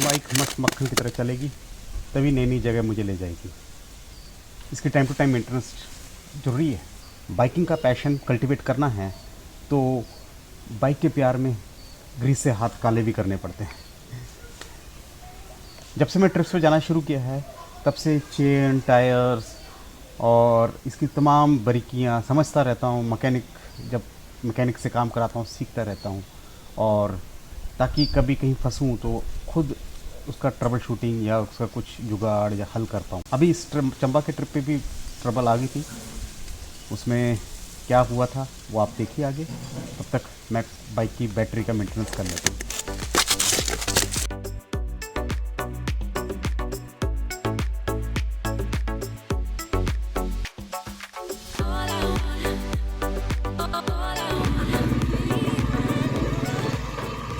Bike मस्त मक्खन की तरह चलेगी, तभी नई नई जगह मुझे ले जाएगी। इसकी टाइम टू टाइम मेंटेनेंस ज़रूरी है। बाइकिंग का पैशन कल्टीवेट करना है तो बाइक के प्यार में ग्रीस से हाथ काले भी करने पड़ते हैं। जब से मैं ट्रिप्स पे जाना शुरू किया है तब से चेन, टायर्स और इसकी तमाम बारीकियाँ समझता रहता हूँ। जब मैकेनिक से काम कराता हूँ सीखता रहता हूँ, और ताकि कभी कहीं फंसूँ तो खुद उसका ट्रबल शूटिंग या उसका कुछ जुगाड़ या हल कर पाऊँ। अभी इस चंबा के ट्रिप पे भी ट्रबल आ गई थी, उसमें क्या हुआ था वो आप देखिए आगे। तब तक मैं बाइक की बैटरी का मेंटेनेंस कर लेता हूँ।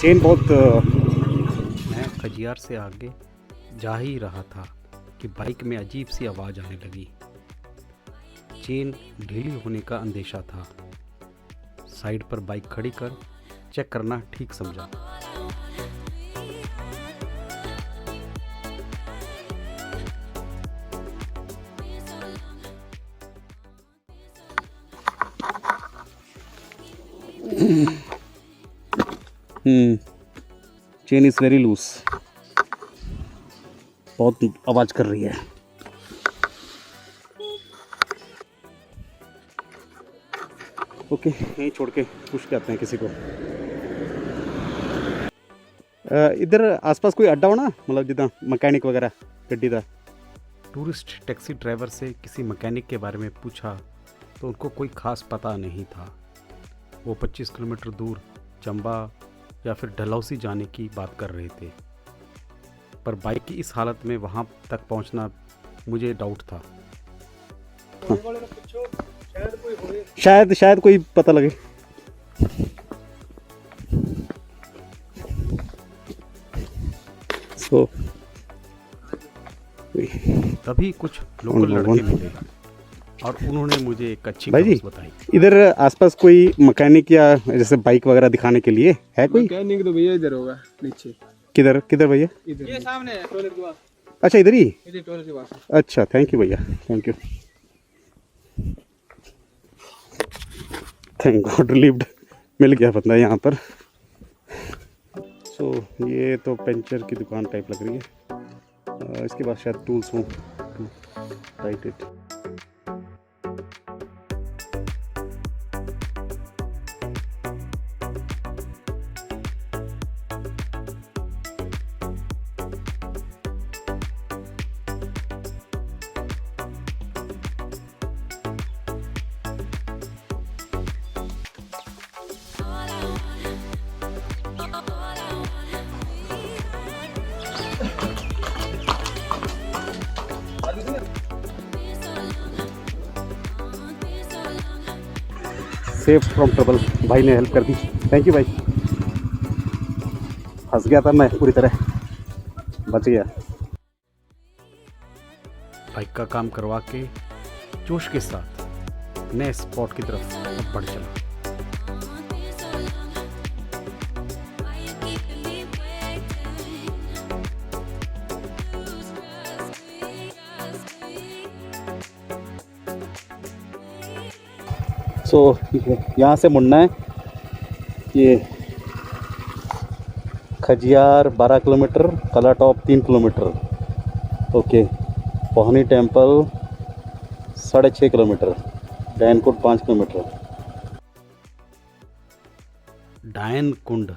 चेन बहुत मैं खजियार से आगे जा ही रहा था कि बाइक में अजीब सी आवाज़ आने लगी। चेन ढीली होने का अंदेशा था। साइड पर बाइक खड़ी कर चेक करना ठीक समझा। चेन इज़ वेरी लूज, बहुत आवाज़ कर रही है। ओके, यहीं छोड़ के पूछ के आते हैं किसी को। इधर आसपास कोई अड्डा होना, मतलब जिदा मकैनिक वगैरह गड्डी दा। टूरिस्ट टैक्सी ड्राइवर से किसी मकैनिक के बारे में पूछा तो उनको कोई ख़ास पता नहीं था। वो 25 किलोमीटर दूर चंबा या फिर डलहौसी जाने की बात कर रहे थे, पर बाइक की इस हालत में वहाँ तक पहुँचना मुझे डाउट था। शायद कोई पता लगे। तभी कुछ लोकल लड़के मिले और उन्होंने मुझे एक अच्छी बात बताई। इधर आसपास कोई मैकेनिक या जैसे बाइक वगैरह दिखाने के लिए है कोई? मैकेनिक तो भैया इधर होगा नीचे। किधर भैया? इधर ये सामने है टॉयलेट के पास। अच्छा, इधर ही? इधर टॉयलेट के पास। अच्छा, थैंक यू भैया, thank you. Thank God relieved, मिल गया बंदा यहाँ पर। सो ये तो पंचर की दुकान टाइप लग रही है। इसके बाद शायद टूल्स हों to write it. Safe from trouble, भाई ने हेल्प कर दी, थैंक यू भाई। फंस गया था मैं पूरी तरह, बच गया। बाइक का काम करवा के जोश के साथ नए स्पॉट की तरफ बढ़ चला। तो यहाँ से मुड़ना है। ये Khajjiar 12 kilometre, Kala top 3 kilometre, okay, Pohni temple 6.5 kilometre, Dainkund 5 kilometre. डायन कुंड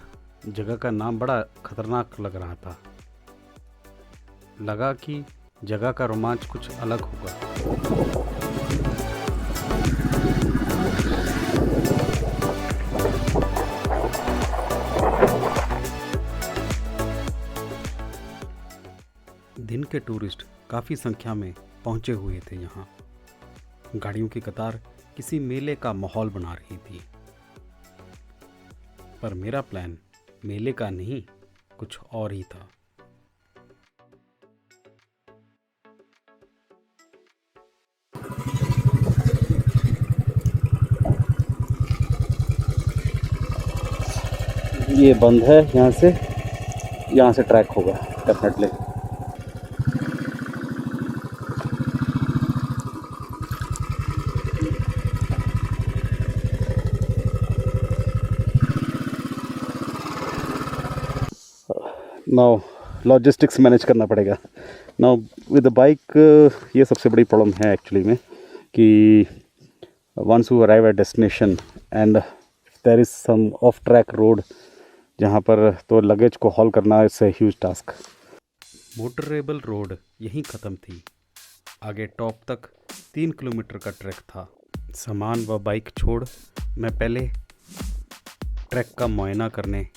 जगह का नाम बड़ा खतरनाक लग रहा था। लगा कि जगह का रोमांच कुछ अलग होगा। दिन के टूरिस्ट काफ़ी संख्या में पहुंचे हुए थे यहाँ। गाड़ियों की कतार किसी मेले का माहौल बना रही थी, पर मेरा प्लान मेले का नहीं, कुछ और ही था। ये बंद है यहाँ से, यहाँ से ट्रैक होगा डेफिनेटली। नाउ लॉजिस्टिक्स मैनेज करना पड़ेगा। नाउ विद द बाइक ये सबसे बड़ी प्रॉब्लम है एक्चुअली में कि once you arrive at destination and there is some of track road जहाँ पर तो लगेज को हॉल करना it's a huge task. Motorable road यहीं ख़त्म थी, आगे टॉप तक 3 किलोमीटर का ट्रैक था। सामान व बाइक छोड़ मैं पहले ट्रैक का मुआयना करने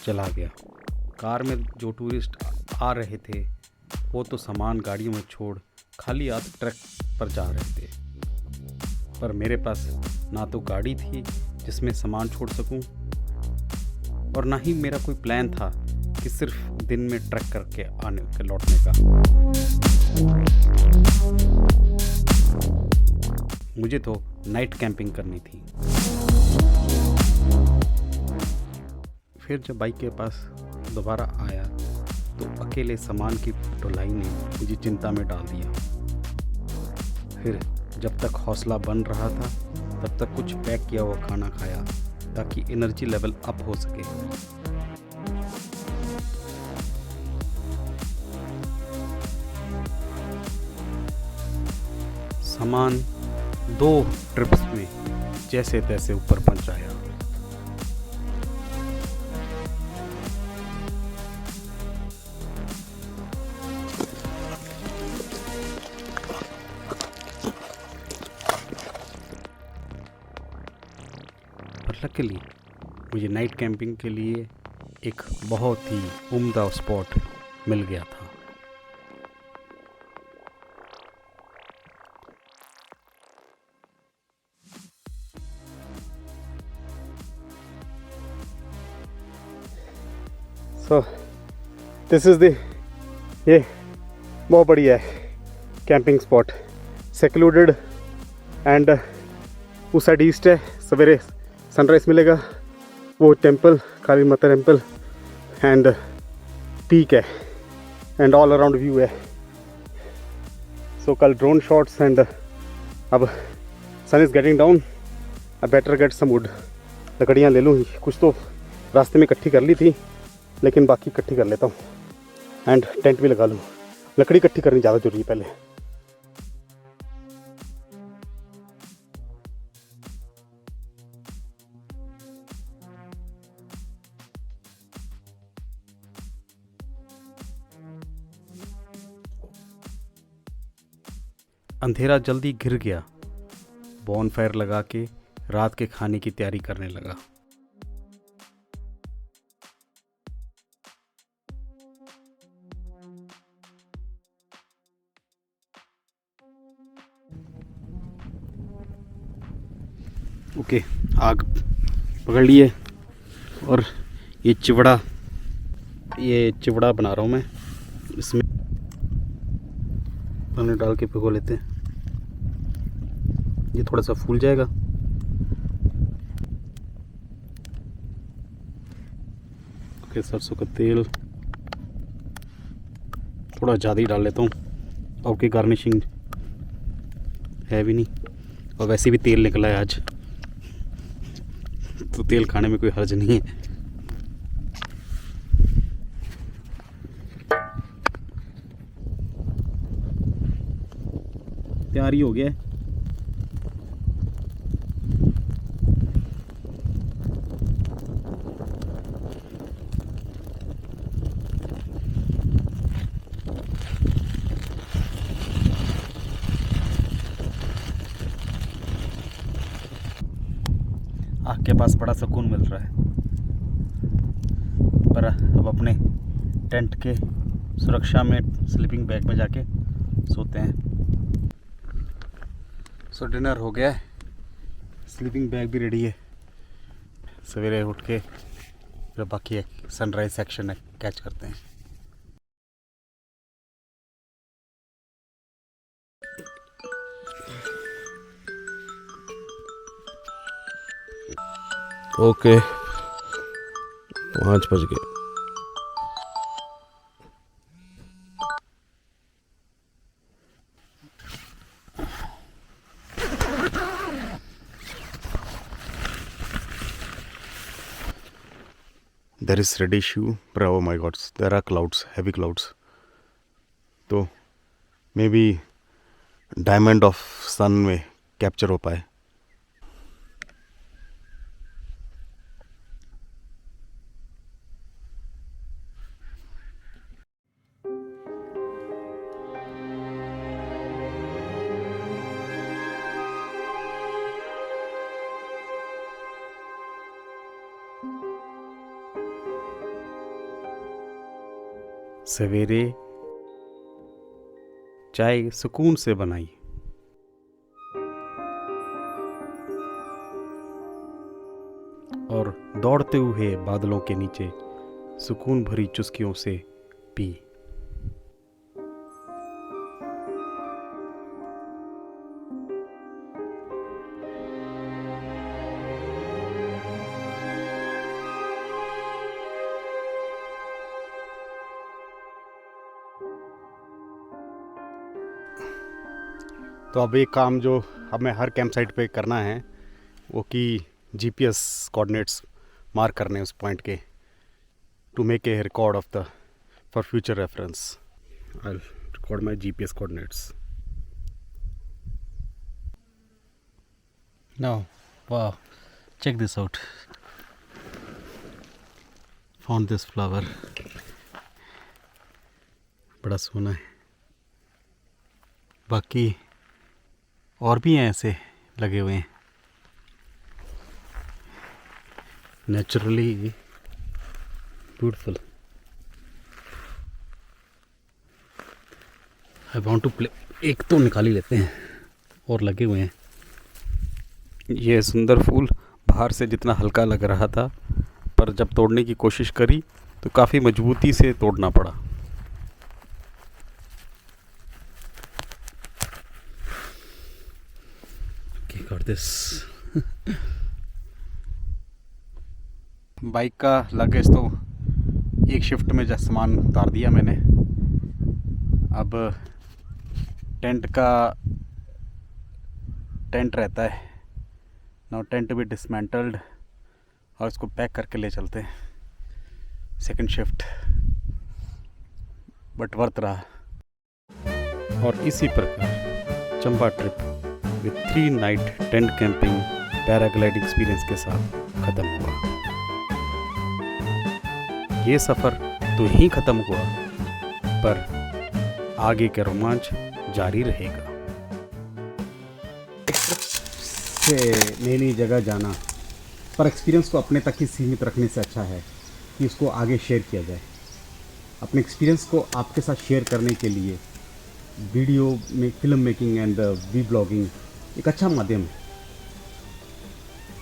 चला गया। कार में जो टूरिस्ट आ रहे थे वो तो सामान गाड़ियों में छोड़ खाली हाथ ट्रैक पर जा रहे थे, पर मेरे पास ना तो गाड़ी थी जिसमें सामान छोड़ सकूं और ना ही मेरा कोई प्लान था कि सिर्फ दिन में ट्रैक करके आने के लौटने का। मुझे तो नाइट कैंपिंग करनी थी। फिर जब बाइक के पास दोबारा आया तो अकेले सामान की ढुलाई ने मुझे चिंता में डाल दिया। फिर जब तक हौसला बन रहा था तब तक कुछ पैक किया हुआ खाना खाया ताकि एनर्जी लेवल अप हो सके। सामान 2 ट्रिप्स में जैसे तैसे ऊपर पहुंचाया। लकीली मुझे नाइट कैंपिंग के लिए एक बहुत ही उम्दा स्पॉट मिल गया था। सो दिस इज़ द ये बहुत बढ़िया है कैंपिंग स्पॉट, सेक्लूडेड एंड उस साइड ईस्ट है। सवेरे सनराइज मिलेगा, वो temple Kali Mata temple and peak है एंड ऑल अराउंड व्यू है। सो कल ड्रोन शॉट्स एंड अब sun is getting down. I better get some wood. लकड़ियाँ ले लूँ, कुछ तो रास्ते में इकट्ठी कर ली थी लेकिन बाकी इकट्ठी कर लेता हूँ एंड टेंट भी लगा लूँ। लकड़ी इकट्ठी करनी ज़्यादा जरूरी है पहले। अंधेरा जल्दी घिर गया। बॉनफायर लगा के रात के खाने की तैयारी करने लगा। ओके, आग पकड़ लिए और ये चिवड़ा बना रहा हूँ मैं। इसमें पानी डाल के भिगो लेते हैं, ये थोड़ा सा फूल जाएगा। ओके, सरसों का तेल थोड़ा ज़्यादा ही डाल लेता हूँ। ओके, गार्निशिंग है भी नहीं और वैसे भी तेल निकला है आज, तो तेल खाने में कोई हर्ज नहीं है। तैयार ही हो गया है। आग के पास बड़ा सुकून मिल रहा है, पर अब अपने टेंट के सुरक्षा में स्लीपिंग बैग में जाके सोते हैं। सो डिनर हो गया है, स्लीपिंग बैग भी रेडी है। सवेरे उठ के फिर बाकी सनराइज सेक्शन है कैच करते हैं। ओके, 5 बज गए। देर इज रेड इशू पर oh my gods there are clouds, heavy clouds. तो maybe diamond of sun में कैप्चर हो पाए. सवेरे चाय सुकून से बनाई, और दौड़ते हुए बादलों के नीचे सुकून भरी चुस्कियों से पी. तो अब एक काम जो हमें हर कैंप साइट पे करना है वो कि जीपीएस कोऑर्डिनेट्स मार्क करने उस पॉइंट के, to make a record of the for future reference. I will record my GPS coordinates. Now wow, check this out. Found this flower, बड़ा सोना है. बाकी और भी हैं ऐसे लगे हुए हैं. Naturally beautiful. I want to play. एक तो निकाल ही लेते हैं, और लगे हुए हैं. ये सुंदर फूल बाहर से जितना हल्का लग रहा था, पर जब तोड़ने की कोशिश करी तो काफ़ी मजबूती से तोड़ना पड़ा. got this. बाइक का लगेज तो एक शिफ्ट में जब सामान उतार दिया मैंने. अब टेंट रहता है ना, टेंट भी डिसमेंटल्ड, और इसको पैक करके ले चलते हैं. सेकंड शिफ्ट, बट वर्थ रहा. और इसी प्रकार Chamba trip with 3 night tent camping paragliding experience के साथ ख़त्म हुआ. ये सफ़र तो यहीं ख़त्म हुआ, पर आगे का रोमांच जारी रहेगा. से नई नई जगह जाना, पर एक्सपीरियंस को अपने तक ही सीमित रखने से अच्छा है कि उसको आगे शेयर किया जाए. अपने एक्सपीरियंस को आपके साथ शेयर करने के लिए वीडियो में film making and vlogging एक अच्छा माध्यम है.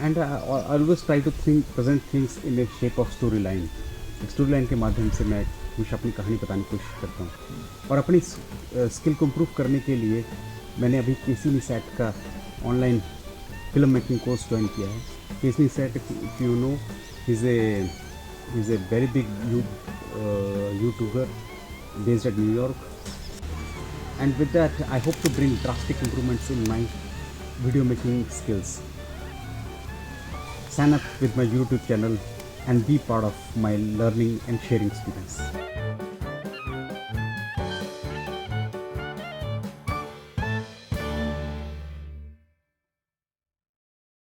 And I always try to present things in a shape of story line. Story line के माध्यम से मैं हमेशा अपनी कहानी बताने की कोशिश करता हूँ. और अपनी स्किल को इम्प्रूव करने के लिए मैंने अभी केसी सैट का online film making course join किया है. Casey Neistat, if you know, is a very big YouTuber based at New York. And with that, I hope to bring drastic improvements in my video making skills. Sign up with my YouTube channel and be part of my learning and sharing experience.